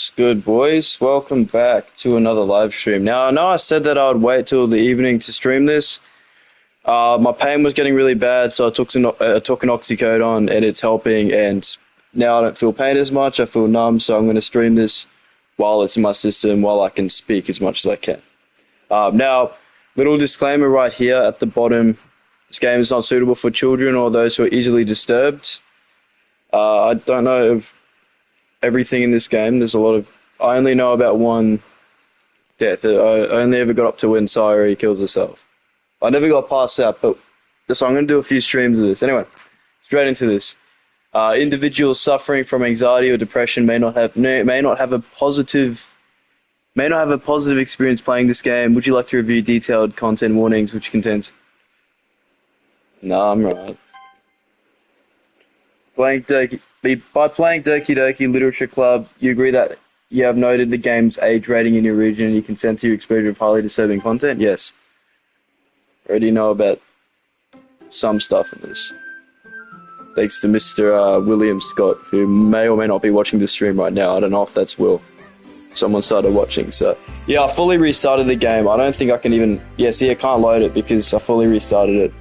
What's good, boys? Welcome back to another live stream. Now, I know I said that I would wait till the evening to stream this. My pain was getting really bad, so I took an oxycodone, and it's helping. And now I don't feel pain as much. I feel numb, so I'm going to stream this while it's in my system, while I can speak as much as I can. Now, little disclaimer right here at the bottom: this game is not suitable for children or those who are easily disturbed. I don't know of everything in this game. There's a lot of. I only know about one death. I only ever got up to when Sayori kills herself. I never got past that, but so I'm going to do a few streams of this. Anyway, straight into this. Individuals suffering from anxiety or depression may not have a positive experience playing this game. Would you like to review detailed content warnings which contains? No, I'm right. By playing Doki Doki Literature Club, you agree that you have noted the game's age rating in your region and you consent to your exposure of highly disturbing content? Yes. Already know about some stuff in this. Thanks to Mr. William Scott, who may or may not be watching this stream right now. I don't know if that's Will. Someone started watching, so... Yeah, I fully restarted the game. I don't think I can even... Yeah, see, I can't load it because I fully restarted it.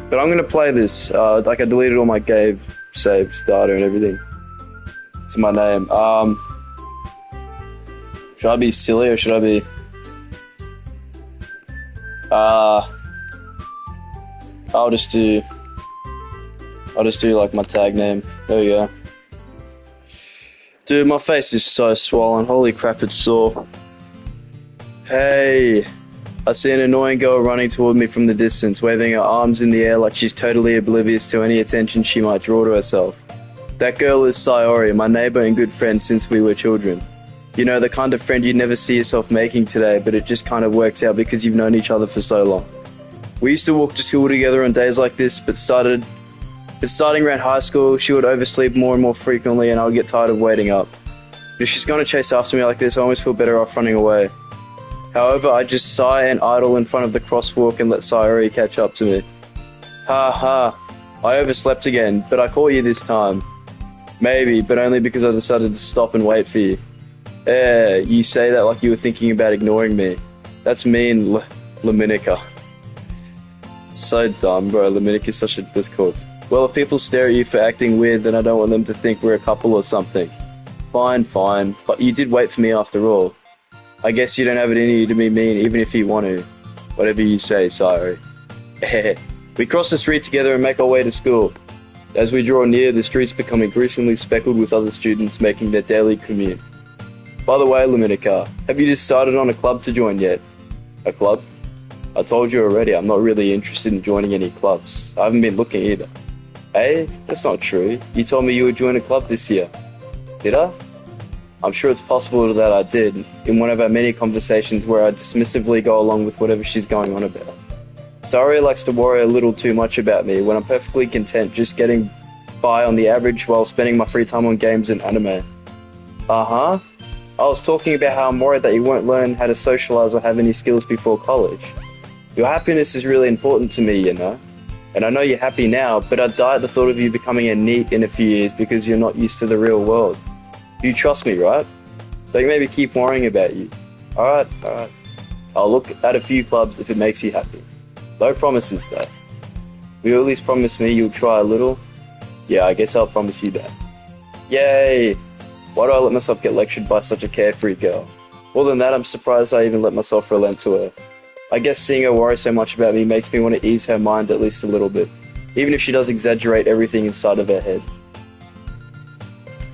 But I'm going to play this. I deleted all my game saves, data, and everything to my name. Should I be silly or should I be... I'll just do like my tag name. There we go. Dude, my face is so swollen. Holy crap, it's sore. Hey, I see an annoying girl running toward me from the distance, waving her arms in the air like she's totally oblivious to any attention she might draw to herself. That girl is Sayori, my neighbor and good friend since we were children. You know, the kind of friend you'd never see yourself making today, but it just kind of works out because you've known each other for so long. We used to walk to school together on days like this, but starting around high school, she would oversleep more and more frequently and I would get tired of waiting up. If she's going to chase after me like this, I almost feel better off running away. However, I just sigh and idle in front of the crosswalk and let Sayori catch up to me. Ha ha, I overslept again, but I caught you this time. Maybe, but only because I decided to stop and wait for you. You say that like you were thinking about ignoring me. That's mean, Laminica. So dumb, bro. Laminica is such a discord. Well, if people stare at you for acting weird, then I don't want them to think we're a couple or something. Fine, but you did wait for me after all. I guess you don't have it in you to be mean, even if you want to. Whatever you say, sorry. We cross the street together and make our way to school. As we draw near, the streets become increasingly speckled with other students making their daily commute. By the way, Luminica, have you decided on a club to join yet? A club? I told you already, I'm not really interested in joining any clubs. I haven't been looking either. Hey, that's not true. You told me you would join a club this year. Did I? I'm sure it's possible that I did, in one of our many conversations where I dismissively go along with whatever she's going on about. Sayori likes to worry a little too much about me when I'm perfectly content just getting by on the average while spending my free time on games and anime. Uh-huh. I was talking about how I'm worried that you won't learn how to socialize or have any skills before college. Your happiness is really important to me, you know. And I know you're happy now, but I'd die at the thought of you becoming a NEET in a few years because you're not used to the real world. You trust me, right? Don't maybe keep worrying about you. Alright. I'll look at a few clubs if it makes you happy. No promises, though. Will you at least promise me you'll try a little? Yeah, I guess I'll promise you that. Yay! Why do I let myself get lectured by such a carefree girl? More than that, I'm surprised I even let myself relent to her. I guess seeing her worry so much about me makes me want to ease her mind at least a little bit, even if she does exaggerate everything inside of her head.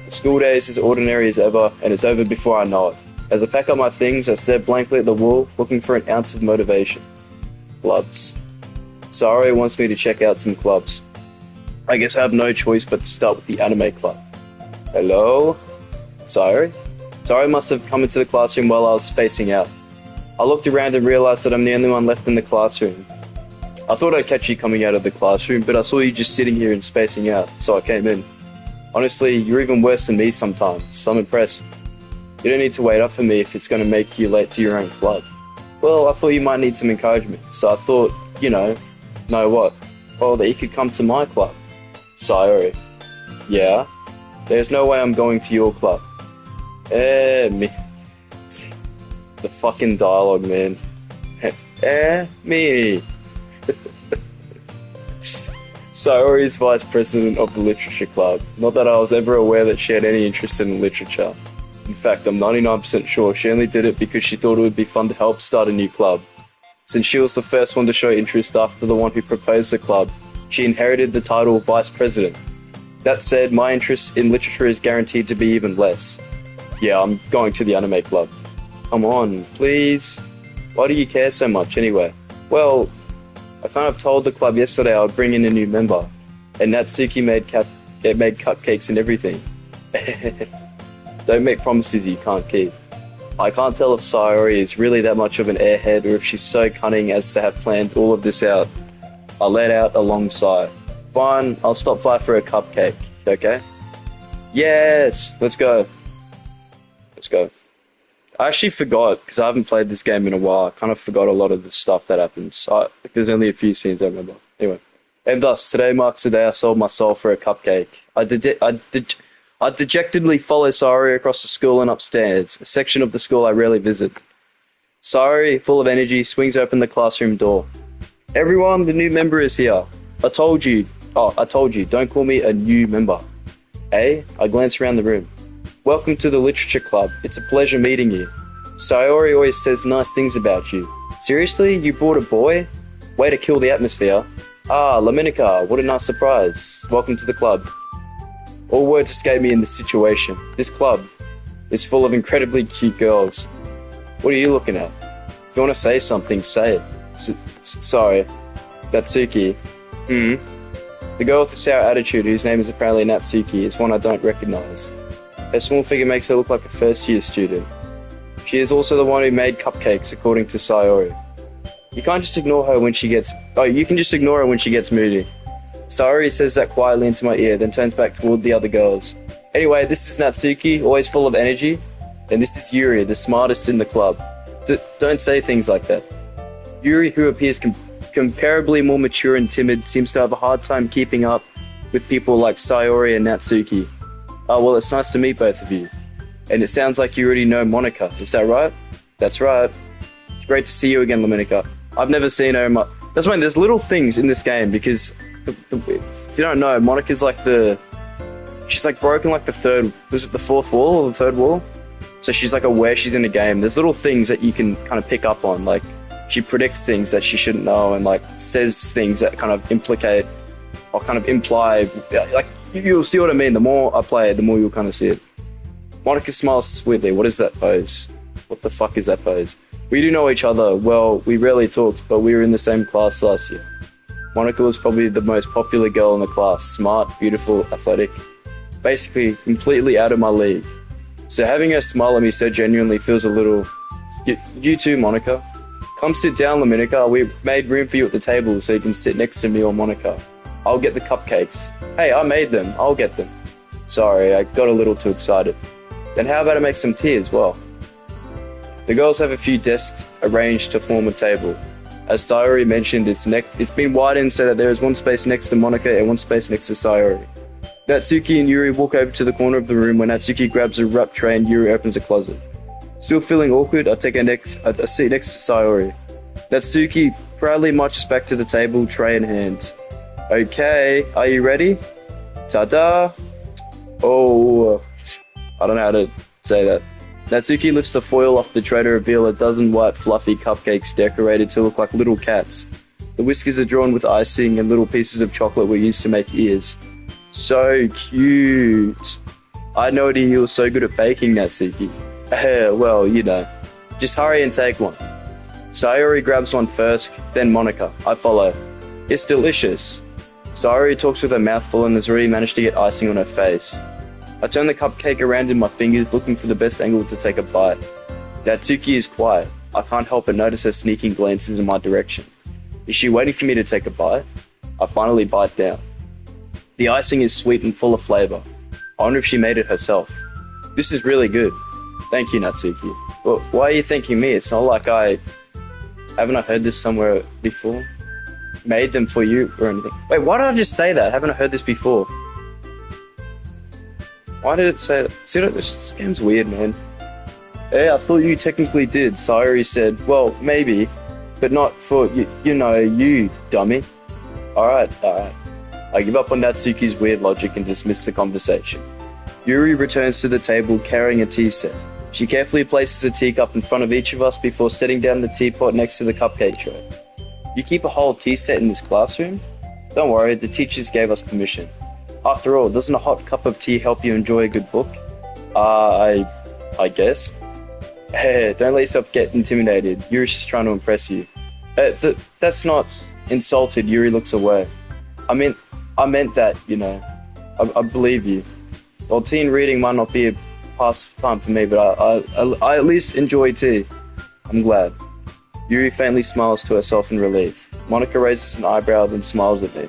The school day is as ordinary as ever, and it's over before I know it. As I pack up my things, I stare blankly at the wall, looking for an ounce of motivation. Clubs. Sayori wants me to check out some clubs. I guess I have no choice but to start with the anime club. Hello? Sayori? Sayori must have come into the classroom while I was spacing out. I looked around and realized that I'm the only one left in the classroom. I thought I'd catch you coming out of the classroom, but I saw you just sitting here and spacing out, so I came in. Honestly, you're even worse than me sometimes, so I'm impressed. You don't need to wait up for me if it's going to make you late to your own club. Well, I thought you might need some encouragement, so I thought, you know what? Well, that you could come to my club. Sayori. Yeah? There's no way I'm going to your club. Me. The fucking dialogue, man. Me. Sayori is vice president of the literature club. Not that I was ever aware that she had any interest in literature. In fact, I'm 99% sure she only did it because she thought it would be fun to help start a new club. Since she was the first one to show interest after the one who proposed the club, she inherited the title of vice president. That said, my interest in literature is guaranteed to be even less. Yeah, I'm going to the anime club. Come on, please. Why do you care so much anyway? Well, I kind of told the club yesterday I would bring in a new member, and Natsuki made cupcakes and everything. Don't make promises you can't keep. I can't tell if Sayori is really that much of an airhead or if she's so cunning as to have planned all of this out. I let out a long sigh. Fine, I'll stop by for a cupcake, okay? Yes! Let's go. Let's go. I actually forgot, because I haven't played this game in a while, I kind of forgot a lot of the stuff that happens. There's only a few scenes I remember. Anyway. And thus, today marks the day I sold my soul for a cupcake. I dejectedly follow Sayori across the school and upstairs, a section of the school I rarely visit. Sayori, full of energy, swings open the classroom door. Everyone, the new member is here. I told you, don't call me a new member. I glance around the room. Welcome to the literature club. It's a pleasure meeting you. Sayori always says nice things about you. Seriously? You brought a boy? Way to kill the atmosphere. Laminica, what a nice surprise. Welcome to the club. All words escape me in this situation. This club is full of incredibly cute girls. What are you looking at? If you want to say something, say it. Sorry. Natsuki. The girl with the sour attitude, whose name is apparently Natsuki, is one I don't recognize. Her small figure makes her look like a first-year student. She is also the one who made cupcakes, according to Sayori. You can't just ignore her when she gets... you can just ignore her when she gets moody. Sayori says that quietly into my ear, then turns back toward the other girls. Anyway, this is Natsuki, always full of energy, and this is Yuri, the smartest in the club. Don't say things like that. Yuri, who appears comparably more mature and timid, seems to have a hard time keeping up with people like Sayori and Natsuki. Well, it's nice to meet both of you. And it sounds like you already know Monica, is that right? That's right. It's great to see you again, Laminica. I've never seen her much. That's why there's little things in this game, because if you don't know, Monica's like she's like broken like the fourth wall or the third wall? So she's like aware she's in a game. There's little things that you can kind of pick up on, like she predicts things that she shouldn't know and like says things that kind of implicate or kind of imply, like you'll see what I mean. The more I play it, the more you'll kind of see it. Monica smiles sweetly. What is that pose? What the fuck is that pose? We do know each other. Well, we rarely talked, but we were in the same class last year. Monica was probably the most popular girl in the class. Smart, beautiful, athletic. Basically, completely out of my league. So having her smile at me so genuinely feels a little... You too, Monica. Come sit down, Laminica. We made room for you at the table so you can sit next to me or Monica. I'll get the cupcakes. Hey, I made them. I'll get them. Sorry, I got a little too excited. Then how about I make some tea as well? The girls have a few desks arranged to form a table. As Sayori mentioned, it's been widened so that there is one space next to Monica and one space next to Sayori. Natsuki and Yuri walk over to the corner of the room where Natsuki grabs a wrap tray and Yuri opens a closet. Still feeling awkward, I take a seat next to Sayori. Natsuki proudly marches back to the table, tray in hand. Okay, are you ready? Ta-da! Oh, I don't know how to say that. Natsuki lifts the foil off the tray to reveal a dozen white fluffy cupcakes decorated to look like little cats. The whiskers are drawn with icing and little pieces of chocolate were used to make ears. So cute. I had no idea you were so good at baking, Natsuki. Well, you know. Just hurry and take one. Sayori grabs one first, then Monica. I follow. It's delicious. Sayori talks with her mouth full and has already managed to get icing on her face. I turn the cupcake around in my fingers, looking for the best angle to take a bite. Natsuki is quiet. I can't help but notice her sneaking glances in my direction. Is she waiting for me to take a bite? I finally bite down. The icing is sweet and full of flavor. I wonder if she made it herself. This is really good. Thank you, Natsuki. Well, why are you thanking me? It's not like haven't I heard this somewhere before? Made them for you or anything. Wait, why did I just say that? Haven't I heard this before? Why did it say that? See, this game's weird, man. Yeah, I thought you technically did. Sayori said, well, maybe, but not for, you dummy. Alright. I give up on Natsuki's weird logic and dismiss the conversation. Yuri returns to the table carrying a tea set. She carefully places a teacup in front of each of us before setting down the teapot next to the cupcake tray. You keep a whole tea set in this classroom? Don't worry, the teachers gave us permission. After all, doesn't a hot cup of tea help you enjoy a good book? I guess. Hey, don't let yourself get intimidated. Yuri's just trying to impress you. That's not insulted. Yuri looks away. I meant that, I believe you. Well, tea and reading might not be a pastime for me, but I at least enjoy tea. I'm glad. Yuri faintly smiles to herself in relief. Monica raises an eyebrow, then smiles at me.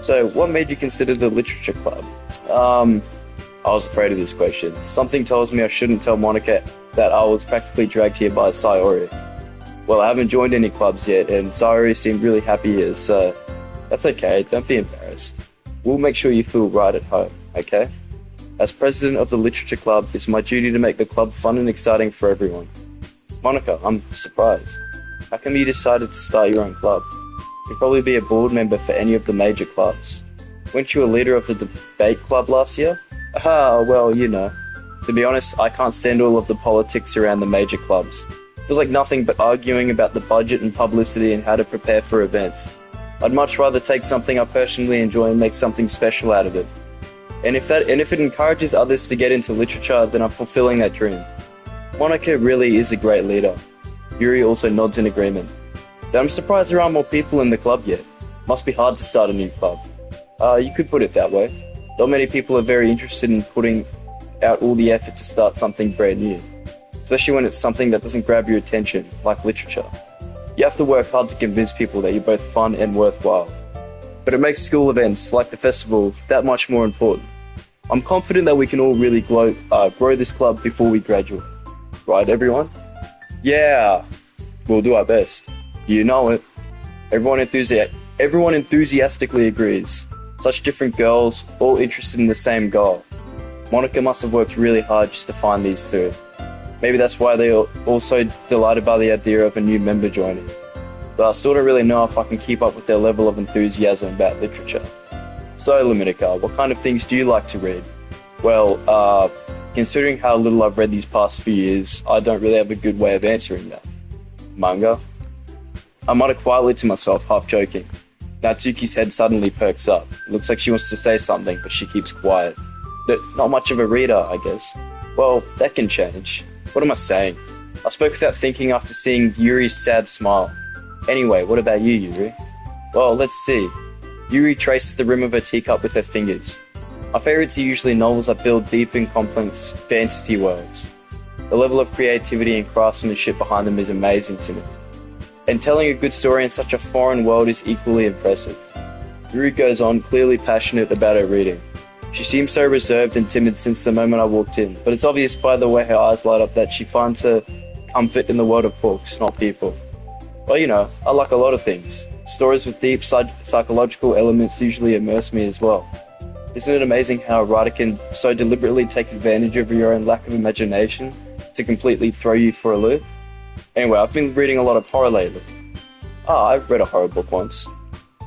So, what made you consider the literature club? I was afraid of this question. Something tells me I shouldn't tell Monica that I was practically dragged here by Sayori. Well, I haven't joined any clubs yet, and Sayori seemed really happy here, so that's okay, don't be embarrassed. We'll make sure you feel right at home, okay? As president of the literature club, it's my duty to make the club fun and exciting for everyone. Monica, I'm surprised. How come you decided to start your own club? You'd probably be a board member for any of the major clubs. Weren't you a leader of the debate club last year? Well, To be honest, I can't stand all of the politics around the major clubs. It was like nothing but arguing about the budget and publicity and how to prepare for events. I'd much rather take something I personally enjoy and make something special out of it. And if it encourages others to get into literature, then I'm fulfilling that dream. Monica really is a great leader. Yuri also nods in agreement. But I'm surprised there aren't more people in the club yet. Must be hard to start a new club. You could put it that way. Not many people are very interested in putting out all the effort to start something brand new, especially when it's something that doesn't grab your attention, like literature. You have to work hard to convince people that you're both fun and worthwhile. But it makes school events, like the festival, that much more important. I'm confident that we can all really grow this club before we graduate. Right, everyone? Yeah, we'll do our best. You know it. Everyone enthusiastically agrees. Such different girls, all interested in the same goal. Monica must have worked really hard just to find these two. Maybe that's why they're all so delighted by the idea of a new member joining. But I still don't really know if I can keep up with their level of enthusiasm about literature. So, Luminica, what kind of things do you like to read? Well, considering how little I've read these past few years, I don't really have a good way of answering that. Manga? I mutter quietly to myself, half joking. Natsuki's head suddenly perks up. It looks like she wants to say something, but she keeps quiet. Not much of a reader, I guess. Well, that can change. What am I saying? I spoke without thinking after seeing Yuri's sad smile. Anyway, what about you, Yuri? Well, let's see. Yuri traces the rim of her teacup with her fingers. My favourites are usually novels that build deep and complex fantasy worlds. The level of creativity and craftsmanship behind them is amazing to me. And telling a good story in such a foreign world is equally impressive. Yuri goes on, clearly passionate about her reading. She seems so reserved and timid since the moment I walked in, but it's obvious by the way her eyes light up that she finds her comfort in the world of books, not people. Well, I like a lot of things. Stories with deep psychological elements usually immerse me as well. Isn't it amazing how a writer can so deliberately take advantage of your own lack of imagination to completely throw you for a loop? Anyway, I've been reading a lot of horror lately. I've read a horror book once.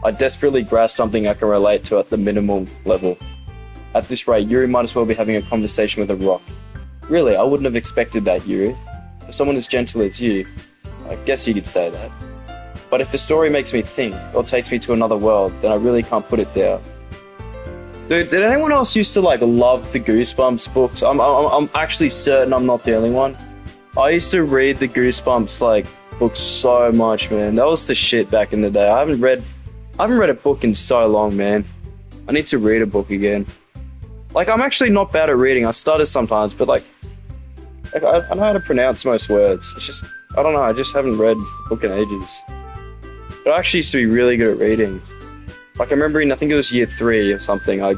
I desperately grasp something I can relate to at the minimal level. At this rate, Yuri might as well be having a conversation with a rock. Really, I wouldn't have expected that, Yuri. For someone as gentle as you, I guess you could say that. But if a story makes me think, or takes me to another world, then I really can't put it down. Dude, did anyone else used to love the Goosebumps books? I'm actually certain I'm not the only one. I used to read the Goosebumps books so much, man. That was the shit back in the day. I haven't read a book in so long, man. I need to read a book again. I'm actually not bad at reading. I stutter sometimes, but I know how to pronounce most words. It's just, I don't know, I just haven't read a book in ages. But I actually used to be really good at reading. I remember I think it was year 3 or something, I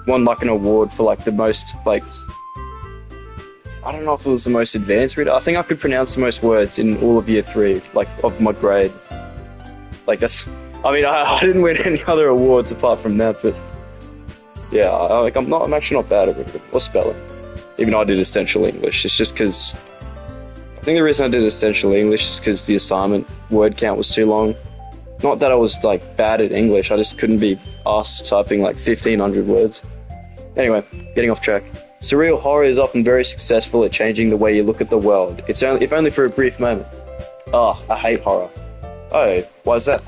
won an award for the most, I don't know if it was the most advanced reader. I think I could pronounce the most words in all of year 3, of my grade. I didn't win any other awards apart from that, but Yeah, I'm actually not bad at it or spelling. Even though I did essential English, it's just because I think the reason I did essential English is because the assignment word count was too long. Not that I was like bad at English, I just couldn't be asked typing like 1,500 words. Anyway, getting off track. Surreal horror is often very successful at changing the way you look at the world. If only for a brief moment. Oh, I hate horror. Oh, why is that?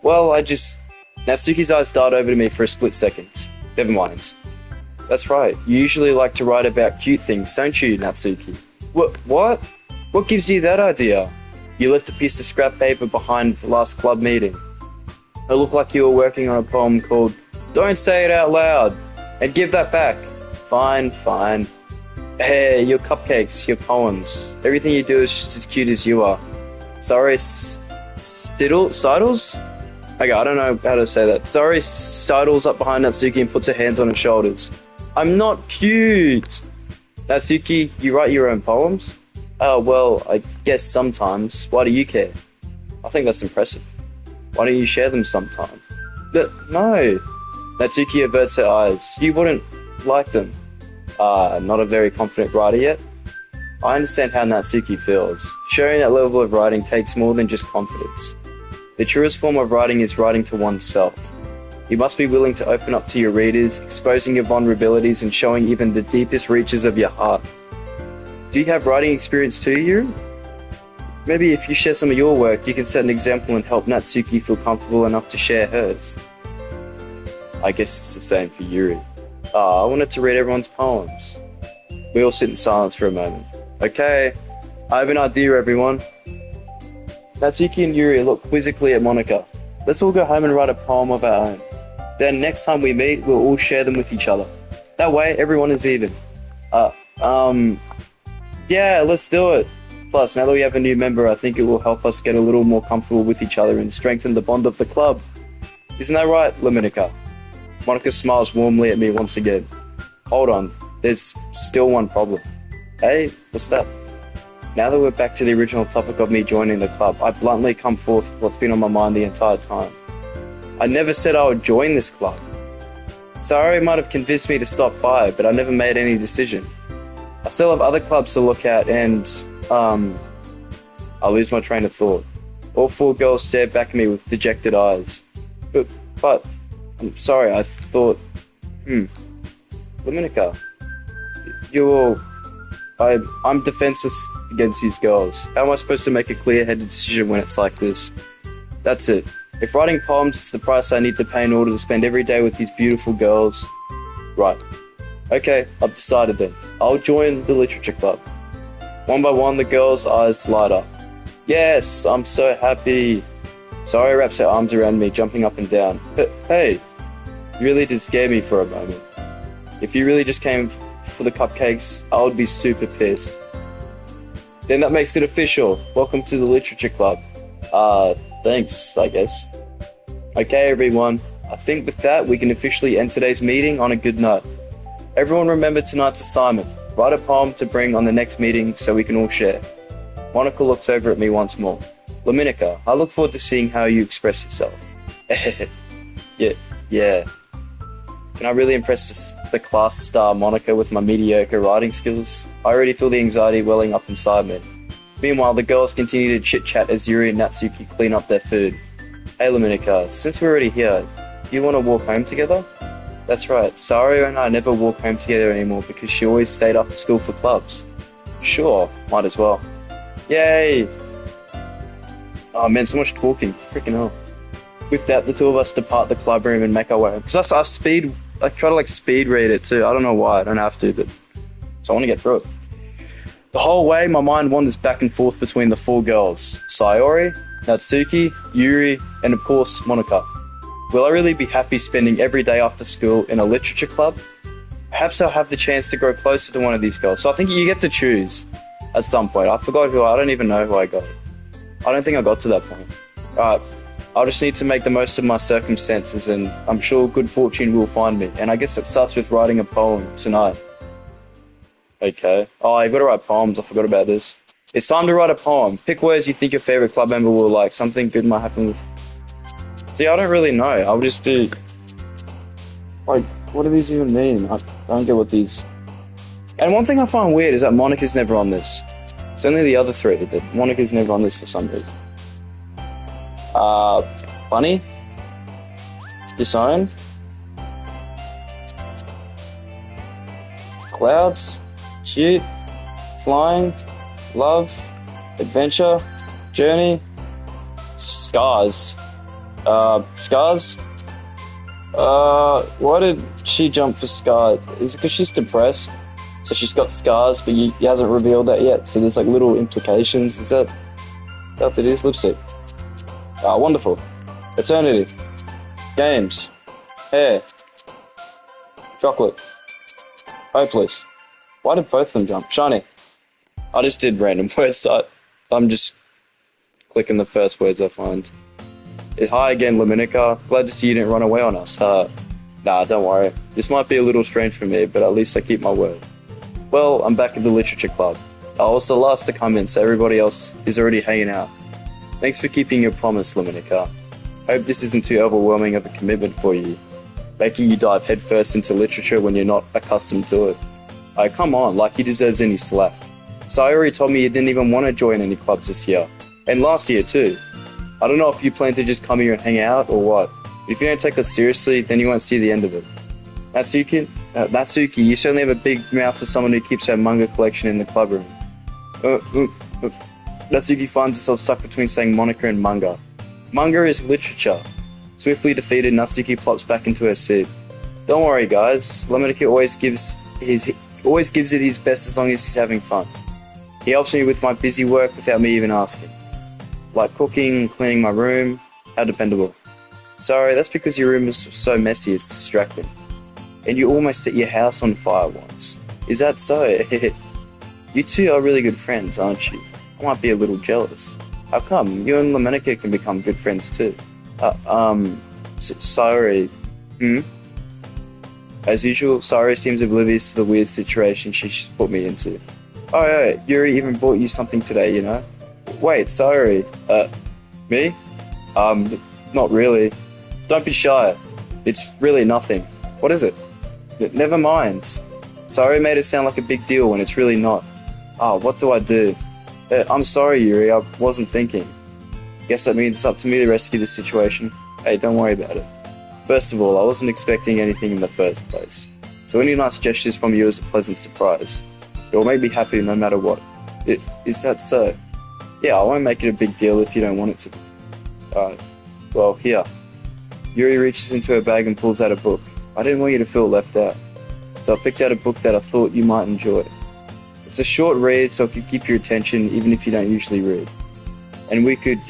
Well, Natsuki's eyes dart over to me for a split second. Never mind. That's right, you usually like to write about cute things, don't you, Natsuki? What? What gives you that idea? You left a piece of scrap paper behind the last club meeting. It looked like you were working on a poem called Don't Say It Out Loud, and give that back. Fine. Hey, your cupcakes, your poems, everything you do is just as cute as you are. Sorry, Sidles? Okay, I don't know how to say that. Sorry, sidles up behind Natsuki and puts her hands on her shoulders. I'm not cute! Natsuki, you write your own poems? Oh, well, I guess sometimes. Why do you care? I think that's impressive. Why don't you share them sometime? No! Natsuki averts her eyes. You wouldn't like them. Not a very confident writer yet? I understand how Natsuki feels. Sharing that level of writing takes more than just confidence. The truest form of writing is writing to oneself. You must be willing to open up to your readers, exposing your vulnerabilities and showing even the deepest reaches of your heart. Do you have writing experience too, Yuri? Maybe if you share some of your work, you can set an example and help Natsuki feel comfortable enough to share hers. I guess it's the same for Yuri. I wanted to read everyone's poems. We all sit in silence for a moment. Okay, I have an idea, everyone. Natsuki and Yuri look quizzically at Monica. Let's all go home and write a poem of our own. Then next time we meet, we'll all share them with each other. That way, everyone is even. Yeah, let's do it. Plus, now that we have a new member, I think it will help us get a little more comfortable with each other and strengthen the bond of the club. Isn't that right, Dominica? Monica smiles warmly at me once again. Hold on, there's still one problem. Hey, what's that? Now that we're back to the original topic of me joining the club, I bluntly come forth with what's been on my mind the entire time. I never said I would join this club. Sorry might have convinced me to stop by, but I never made any decision. I still have other clubs to look at and, I lose my train of thought. All four girls stared back at me with dejected eyes. But, I'm sorry, I thought, Dominica, I'm defenseless against these girls. How am I supposed to make a clear-headed decision when it's like this? That's it. If writing poems is the price I need to pay in order to spend every day with these beautiful girls, right. Okay, I've decided then. I'll join the literature club. One by one, the girls' eyes light up. Yes, I'm so happy. Sari wraps her arms around me, jumping up and down. Hey, you really did scare me for a moment. If you really just came for the cupcakes, I would be super pissed. Then that makes it official. Welcome to the literature club. Thanks, I guess. Okay, everyone. I think with that, we can officially end today's meeting on a good note. Everyone remember tonight's assignment. Write a poem to bring on the next meeting so we can all share. Monica looks over at me once more. Dominica, I look forward to seeing how you express yourself. Yeah. Can I really impress the class star Monica with my mediocre writing skills? I already feel the anxiety welling up inside me. Meanwhile, the girls continue to chit-chat as Yuri and Natsuki clean up their food. Hey Dominica, since we're already here, do you want to walk home together? That's right, Sario and I never walk home together anymore because she always stayed after school for clubs. Sure, might as well. Yay! Oh man, so much talking, freaking hell. With that, the two of us depart the club room and make our way home. Because I try to speed read it too. I don't know why, I don't have to, but so I want to get through it. The whole way, my mind wanders back and forth between the four girls. Sayori, Natsuki, Yuri, and of course, Monica. Will I really be happy spending every day after school in a literature club? Perhaps I'll have the chance to grow closer to one of these girls. So I think you get to choose at some point. I don't even know who I got. I don't think I got to that point. Alright, I'll just need to make the most of my circumstances and I'm sure good fortune will find me. And I guess it starts with writing a poem tonight. Okay. Oh, I've got to write poems. I forgot about this. It's time to write a poem. Pick words you think your favorite club member will like. Something good might happen with... See, I don't really know. I'll just do... what do these even mean? I don't get what these... And one thing I find weird is that Monica's never on this. It's only the other three that Monica's never on this for some reason. Bunny? Disown? Clouds? Cute? Flying? Love? Adventure? Journey? Scars? Scars? Why did she jump for scars? Is it because she's depressed? So she's got scars, but he hasn't revealed that yet. So there's like little implications. Is that what it is? Lipstick. Ah, wonderful. Eternity. Games. Hair. Chocolate. Hopeless. Why did both of them jump? Shiny. I just did random words. I'm just clicking the first words I find. Hi again, Laminica. Glad to see you didn't run away on us. Nah, don't worry. This might be a little strange for me, but at least I keep my word. Well, I'm back at the literature club. I was the last to come in, so everybody else is already hanging out. Thanks for keeping your promise, Laminica. Hope this isn't too overwhelming of a commitment for you, making you dive headfirst into literature when you're not accustomed to it. Oh, come on, like he deserves any slack. Sayori told me you didn't even want to join any clubs this year, and last year too. I don't know if you plan to just come here and hang out or what. If you don't take us seriously, then you won't see the end of it. Natsuki, you certainly have a big mouth for someone who keeps her manga collection in the club room. Natsuki finds herself stuck between saying Monica and manga. Manga is literature. Swiftly defeated, Natsuki plops back into her seat. Don't worry, guys. Laminica always gives it his best as long as he's having fun. He helps me with my busy work without me even asking. Like cooking, cleaning my room. How dependable. Sorry, that's because your room is so messy it's distracting. And you almost set your house on fire once. Is that so? You two are really good friends, aren't you? I might be a little jealous. How come? You and Laminica can become good friends too. Sorry. As usual, Sayori seems oblivious to the weird situation she's put me into. Oh yeah, Yuri even bought you something today, you know? Wait, Sayori. Me? Not really. Don't be shy. It's really nothing. What is it? Never mind. Sayori made it sound like a big deal when it's really not. Oh, what do I do? I'm sorry, Yuri, I wasn't thinking. Guess that means it's up to me to rescue this situation. Hey, don't worry about it. First of all, I wasn't expecting anything in the first place, so any nice gestures from you is a pleasant surprise. It will make me happy no matter what. Is that so? Yeah, I won't make it a big deal if you don't want it to be. Well, here. Yuri reaches into her bag and pulls out a book. I didn't want you to feel left out, so I picked out a book that I thought you might enjoy. It's a short read, so it could keep your attention even if you don't usually read. And we could,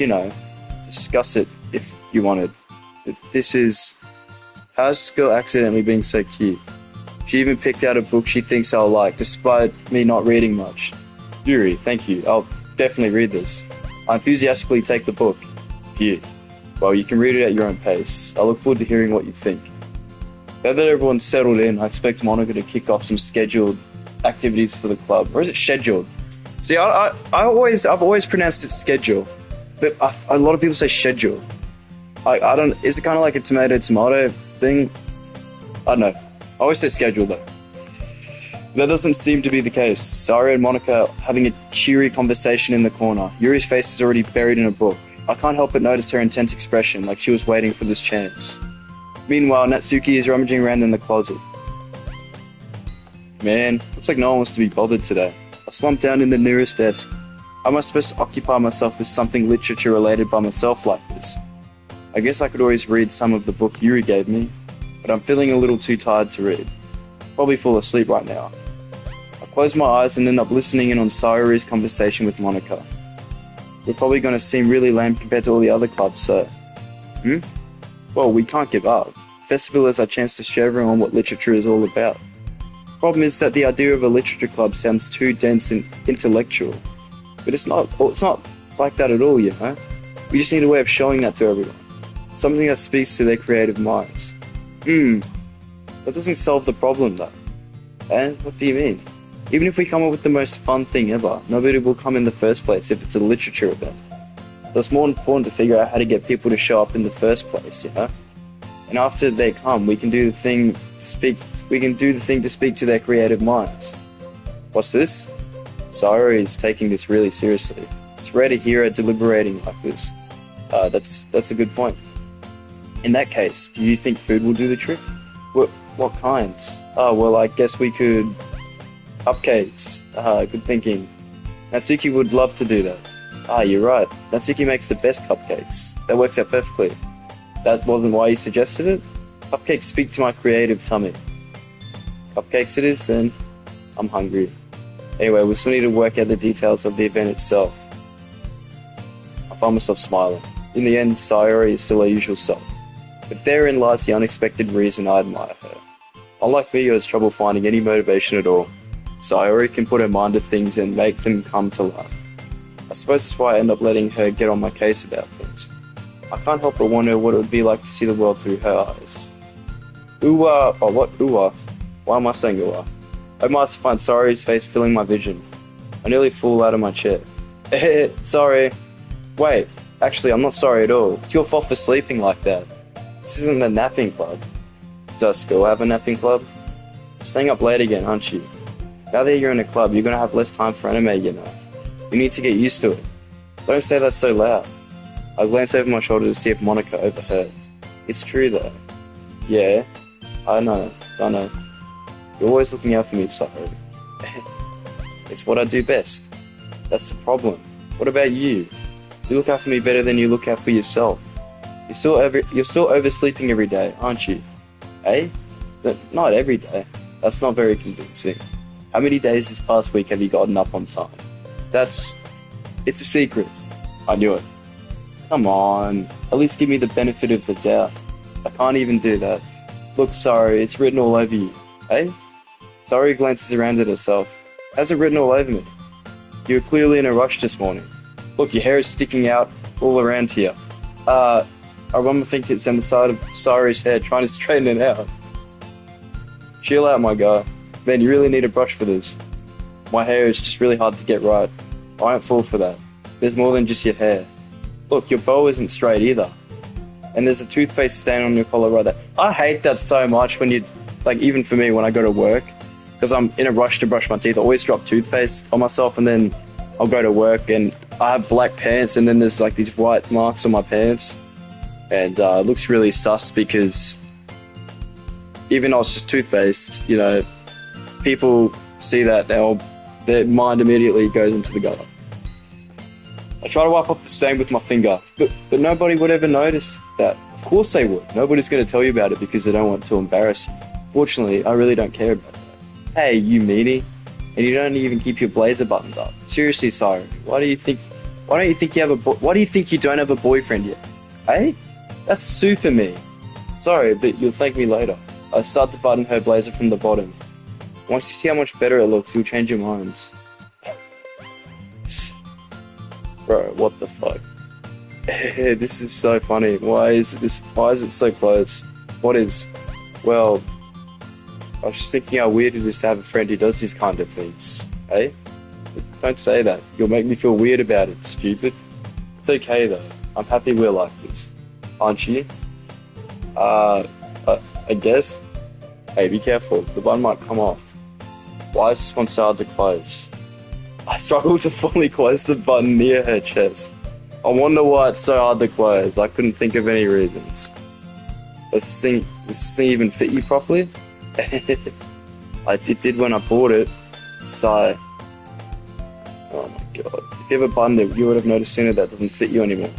discuss it if you wanted. This is... How's this girl accidentally being so cute? She even picked out a book she thinks I'll like, despite me not reading much. Yuri, thank you. I'll definitely read this. I enthusiastically take the book. Here. Well, you can read it at your own pace. I look forward to hearing what you think. Now that everyone's settled in, I expect Monica to kick off some scheduled activities for the club. Or is it scheduled? See, I've always pronounced it schedule, but a lot of people say schedule. I don't. Is it kind of like a tomato thing? I don't know. I always say schedule though. That doesn't seem to be the case. Sayori and Monica having a cheery conversation in the corner. Yuri's face is already buried in a book. I can't help but notice her intense expression, like she was waiting for this chance. Meanwhile, Natsuki is rummaging around in the closet. Man, looks like no one wants to be bothered today. I slumped down in the nearest desk. How am I supposed to occupy myself with something literature related by myself like this? I guess I could always read some of the book Yuri gave me, but I'm feeling a little too tired to read. Probably fall asleep right now. I close my eyes and end up listening in on Sayori's conversation with Monica. We're probably going to seem really lame compared to all the other clubs, so... Well, we can't give up. Festival is our chance to show everyone what literature is all about. Problem is that the idea of a literature club sounds too dense and intellectual. But it's not like that at all, you know? We just need a way of showing that to everyone. Something that speaks to their creative minds. That doesn't solve the problem though. And what do you mean? Even if we come up with the most fun thing ever, nobody will come in the first place if it's a literature event. So it's more important to figure out how to get people to show up in the first place, you know? And after they come, we can do the thing to speak to their creative minds. What's this? Sayori is taking this really seriously. It's rare to hear her deliberating like this. That's a good point. In that case, do you think food will do the trick? What kinds? Oh, well, I guess we could... Cupcakes. Good thinking. Natsuki would love to do that. You're right. Natsuki makes the best cupcakes. That works out perfectly. That wasn't why you suggested it? Cupcakes speak to my creative tummy. Cupcakes it is, then. I'm hungry. Anyway, we still need to work out the details of the event itself. I find myself smiling. In the end, Sayori is still her usual self. But therein lies the unexpected reason I admire her. Unlike me, who has trouble finding any motivation at all, Sayori can put her mind to things and make them come to life. I suppose that's why I end up letting her get on my case about things. I can't help but wonder what it would be like to see the world through her eyes. Ooh-ah, oh what ooh-ah? Why am I saying ooh-ah? I must find Sayori's face filling my vision. I nearly flew out of my chair. Sorry. Wait, actually I'm not sorry at all. It's your fault for sleeping like that. This isn't the napping club. Does our school have a napping club? Staying up late again, aren't you? Now that you're in a club, you're gonna have less time for anime, you know. You need to get used to it. Don't say that so loud. I glance over my shoulder to see if Monica overheard. It's true though. Yeah, I know. You're always looking out for me, Sayori. It's what I do best. That's the problem. What about you? You look out for me better than you look out for yourself. You're still oversleeping every day, aren't you? Eh? Not every day. That's not very convincing. How many days this past week have you gotten up on time? It's a secret. I knew it. Come on, at least give me the benefit of the doubt. I can't even do that. Look, sorry, it's written all over you. Eh? Sayori glances around at herself. How's it written all over me? You were clearly in a rush this morning. Look, your hair is sticking out all around here. I remember thinking it's on the side of Sayori's head, trying to straighten it out. Chill out, my guy. Man, you really need a brush for this. My hair is just really hard to get right. I won't fall for that. There's more than just your hair. Look, your bow isn't straight either. And there's a toothpaste stain on your collar right there. I hate that so much when you, like, even for me when I go to work, because I'm in a rush to brush my teeth, I always drop toothpaste on myself and then I'll go to work and I have black pants and then there's like these white marks on my pants. And it looks really sus because even though it's just toothpaste, you know, people see that, their mind immediately goes into the gutter. I try to wipe off the stain with my finger, but nobody would ever notice that. Of course they would. Nobody's going to tell you about it because they don't want to embarrass you. Fortunately, I really don't care about that. Hey, you meanie. And you don't even keep your blazer buttoned up. Seriously, Sayori, why do you think you don't have a boyfriend yet? Hey? That's super me. Sorry, but you'll thank me later. I start to button her blazer from the bottom. Once you see how much better it looks, you'll change your minds. Bro, what the fuck? This is so funny. Why is it so close? What is? Well, I was just thinking how weird it is to have a friend who does these kind of things. Hey? Don't say that. You'll make me feel weird about it, stupid. It's okay though. I'm happy we're like this. Aren't you? I guess. Hey, be careful. The button might come off. Why is this one so hard to close? I struggle to fully close the button near her chest. I wonder why it's so hard to close. I couldn't think of any reasons. Does this thing even fit you properly? It did when I bought it. So, oh my god. If you ever buttoned it, you would have noticed sooner that doesn't fit you anymore.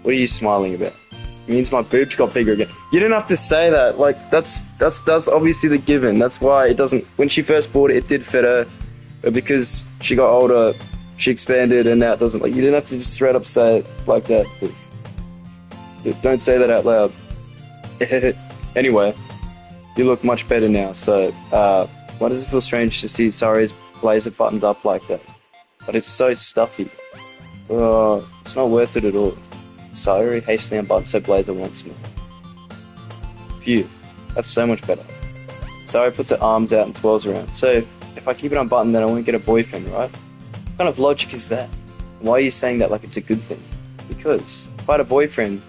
What are you smiling about? It means my boobs got bigger again. You didn't have to say that. Like, that's obviously the given. That's why it doesn't... When she first bought it, it did fit her. But because she got older, she expanded and now it doesn't. Like, you didn't have to just straight up say it like that. But don't say that out loud. Anyway, you look much better now, so why does it feel strange to see Sayori's blazer buttoned up like that? But it's so stuffy. It's not worth it at all. Sayori hastily unbuttons her blazer once more. Phew, that's so much better. Sayori puts her arms out and twirls around. So, if I keep it unbuttoned, then I won't get a boyfriend, right? What kind of logic is that? Why are you saying that like it's a good thing? Because if I had a boyfriend,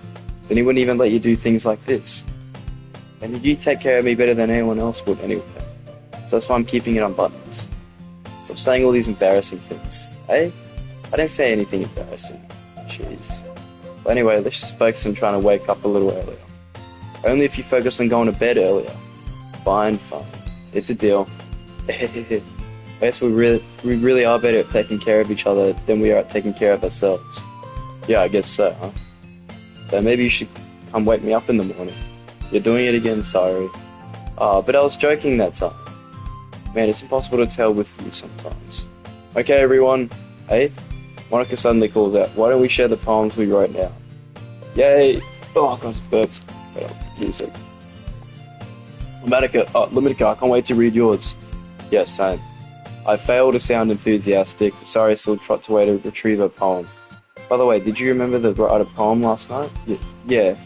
then he wouldn't even let you do things like this. And you take care of me better than anyone else would anyway. So that's why I'm keeping it on buttons. Stop saying all these embarrassing things, eh? I didn't say anything embarrassing. Jeez. But anyway, let's just focus on trying to wake up a little earlier. Only if you focus on going to bed earlier. Fine. It's a deal. I guess we really are better at taking care of each other than we are at taking care of ourselves. Yeah, I guess so, huh? So maybe you should come wake me up in the morning. You're doing it again, sorry. But I was joking that time. Man, it's impossible to tell with you sometimes. Okay, everyone. Hey, Monica suddenly calls out, why don't we share the poems we wrote now? Yay! Oh, God, burps. Wait, give me a sec. Luminica, I can't wait to read yours. Yeah, same. I failed to sound enthusiastic. Sorry, I still tried to wait to retrieve a poem. By the way, did you remember to write a poem last night? Yeah.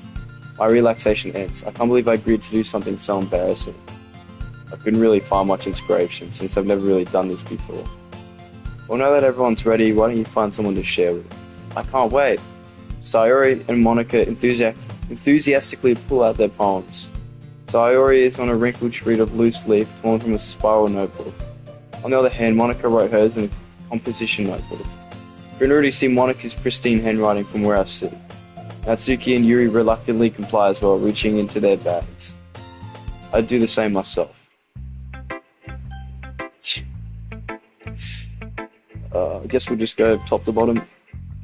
My relaxation ends. I can't believe I agreed to do something so embarrassing. I couldn't really find much inspiration since I've never really done this before. Well, now that everyone's ready, why don't you find someone to share with? I can't wait. Sayori and Monica enthusiastically pull out their poems. Sayori is on a wrinkled sheet of loose leaf torn from a spiral notebook. On the other hand, Monica wrote hers in a composition notebook. You can already see Monica's pristine handwriting from where I sit. Natsuki and Yuri reluctantly comply as well, reaching into their bags. I'd do the same myself. I guess we'll just go top to bottom.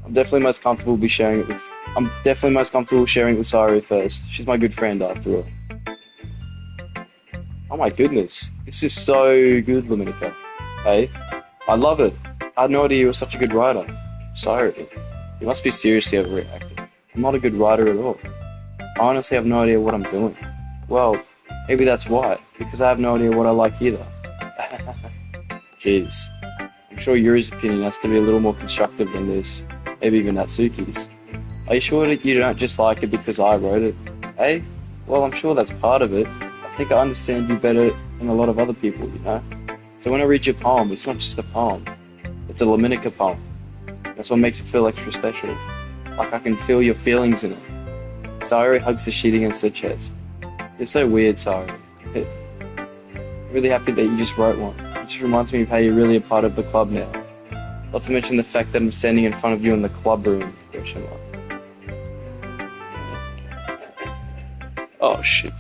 I'm definitely most comfortable sharing it with Sayori first. She's my good friend after all. Oh my goodness, this is so good, Luminica. Hey, I love it. I had no idea you were such a good writer. Sorry, you must be seriously overreacting. I'm not a good writer at all. I honestly have no idea what I'm doing. Well, maybe that's why, because I have no idea what I like either. Jeez. I'm sure Yuri's opinion has to be a little more constructive than this, maybe even Natsuki's. Are you sure that you don't just like it because I wrote it? Eh? Well, I'm sure that's part of it. I think I understand you better than a lot of other people, you know? So when I read your poem, it's not just a poem. It's a Luminica poem. That's what makes it feel extra special. Like I can feel your feelings in it. Sayori hugs the sheet against her chest. You're so weird, Sayori. I'm really happy that you just wrote one. It just reminds me of how you're really a part of the club now. Not to mention the fact that I'm standing in front of you in the club room. Oh shit.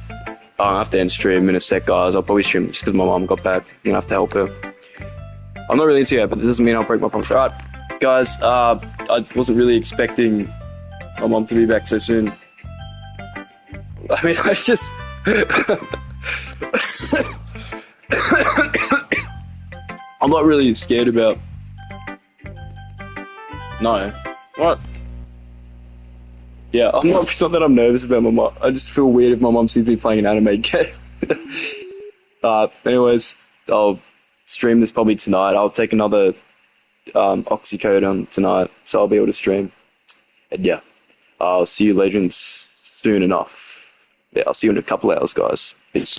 I have to end stream in a sec, guys. I'll probably stream just because my mom got back. I'm gonna have to help her. I'm not really into it, but it doesn't mean I'll break my promise. Alright, guys, I wasn't really expecting my mom to be back so soon. I mean, I just... I'm not really scared about... No. What? Yeah, it's not that I'm nervous about my mom. I just feel weird if my mom sees me playing an anime game. Anyways, I'll stream this probably tonight. I'll take another oxycodone tonight, so I'll be able to stream. And yeah, I'll see you legends soon enough. Yeah, I'll see you in a couple hours, guys. Peace.